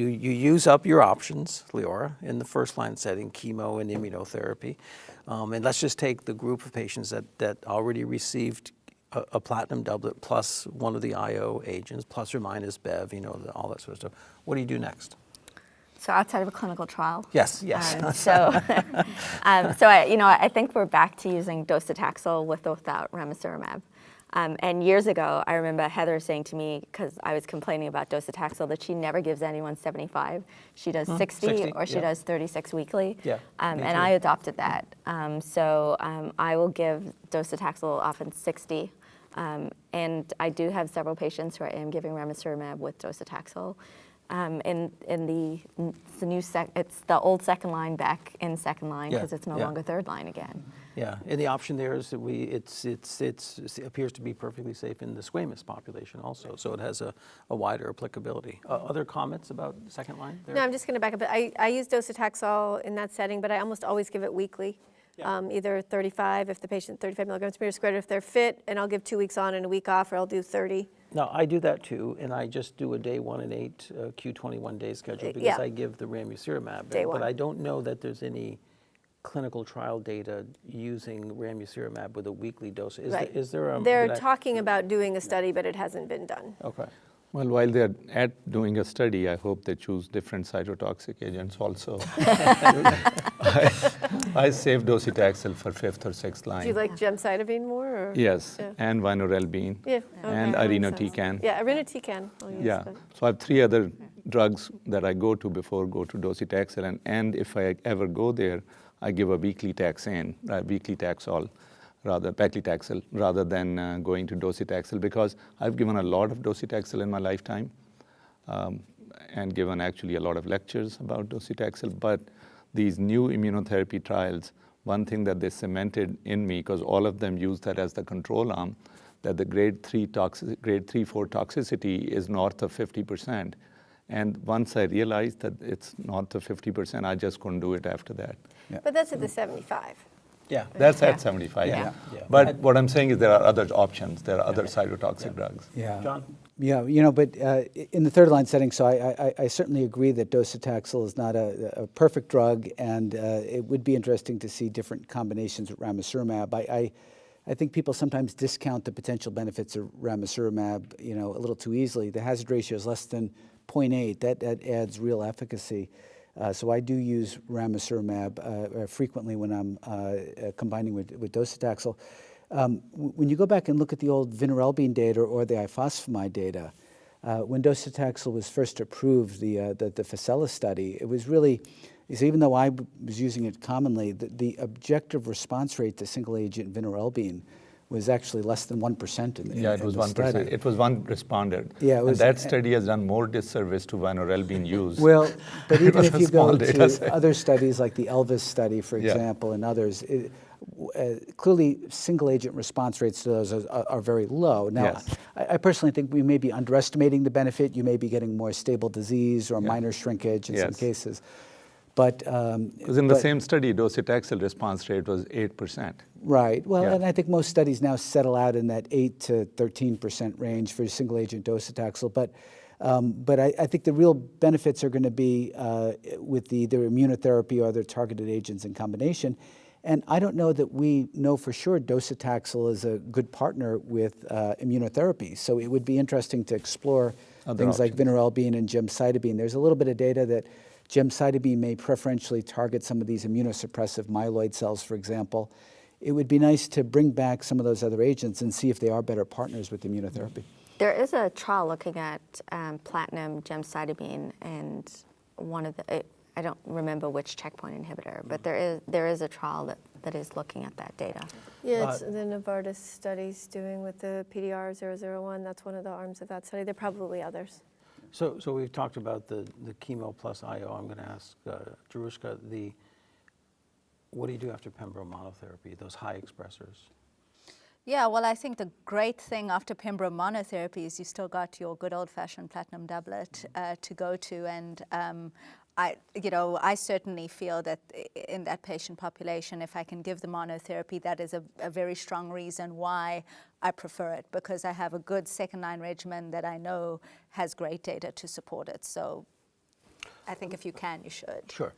you use up your options, Leora, in the first-line setting, chemo and immunotherapy. And let's just take the group of patients that already received a platinum doublet plus one of the IO agents, plus or minus Bev, all that sort of stuff. What do you do next? So outside of a clinical trial? Yes. I think we're back to using docetaxel with or without ramucirumab. And years ago, I remember Heather saying to me, because I was complaining about docetaxel, that she never gives anyone 75. She does 60 or she does 36 weekly. Yeah, and I adopted that. I will give docetaxel often 60. And I do have several patients who I am giving ramucirumab with docetaxel. It's the old second line back in second line because it's no longer third line again. Yeah, and the option there is that it appears to be perfectly safe in the squamous population also, so it has a wider applicability. Other comments about second line there? No, I'm just going to back up. I use docetaxel in that setting, but I almost always give it weekly. Either 35 if the patient 35 milligrams per meter squared if they're fit, and I'll give 2 weeks on and a week off, or I'll do 30. No, I do that too, and I just do a day 1 and 8 Q21 day schedule because I give the ramucirumab. Day 1. But I don't know that there's any clinical trial data using ramucirumab with a weekly dose. Is there a... They're talking about doing a study, but it hasn't been done. Okay. Well, while they're doing a study, I hope they choose different cytotoxic agents also. I save docetaxel for 5th or 6th line. Do you like gemcitabine more? Or? Yes, and vinorelbine, and irinotecan. Yeah, irinotecan. So I have 3 other drugs that I go to before go to docetaxel, and if I ever go there, I give a weekly taxane, weekly Taxol, paclitaxel, rather than going to docetaxel, because I've given a lot of docetaxel in my lifetime and given actually a lot of lectures about docetaxel. But these new immunotherapy trials, one thing that they cemented in me, because all of them use that as the control arm, that the grade 3, 4 toxicity is north of 50%. And once I realized that it's north of 50%, I just couldn't do it after that. But that's at the 75. Yeah. That's at 75. But what I'm saying is there are other options. There are other cytotoxic drugs. John? Yeah, but in the third line setting, so I certainly agree that docetaxel is not a perfect drug, and it would be interesting to see different combinations with ramucirumab. I think people sometimes discount the potential benefits of ramucirumab, a little too easily. The hazard ratio is less than 0.8. That adds real efficacy. So I do use ramucirumab frequently when I'm combining with docetaxel. When you go back and look at the old vinorelbine data or the ifosfamide data, when docetaxel was first approved, the Facella study, it was really, even though I was using it commonly, the objective response rate to single agent vinorelbine was actually less than 1% in the it was 1%. study. It was one responder. Yeah, it was, and that study has done more disservice to vinorelbine use. Well, but even if you go to set. other studies like the Elvis study, for example, and others, clearly single agent response rates to those are very low. Now, I personally think we may be underestimating the benefit. You may be getting more stable disease or minor shrinkage in some cases. But because in the same study, docetaxel response rate was 8%. Right. Well, and I think most studies now settle out in that 8 to 13% range for single agent docetaxel. But I think the real benefits are going to be with either immunotherapy or other targeted agents in combination. And I don't know that we know for sure docetaxel is a good partner with immunotherapy. So it would be interesting to explore things like vinorelbine and gemcitabine. There's a little bit of data that gemcitabine may preferentially target some of these immunosuppressive myeloid cells, for example. It would be nice to bring back some of those other agents and see if they are better partners with immunotherapy. There is a trial looking at platinum gemcitabine and one of the, I don't remember which checkpoint inhibitor, but there is a trial that is looking at that data. Yeah, it's the Novartis study's doing with the PDR-001. That's one of the arms of that study. There are probably others. So we've talked about the chemo plus IO. I'm going to ask Jerushka, what do you do after pembro monotherapy, those high expressors? Yeah, well, I think the great thing after pembro monotherapy is you still got your good old-fashioned platinum doublet to go to, and I certainly feel that in that patient population, if I can give the monotherapy, that is a very strong reason why I prefer it, because I have a good second-line regimen that I know has great data to support it. So I think if you can, you should. Sure.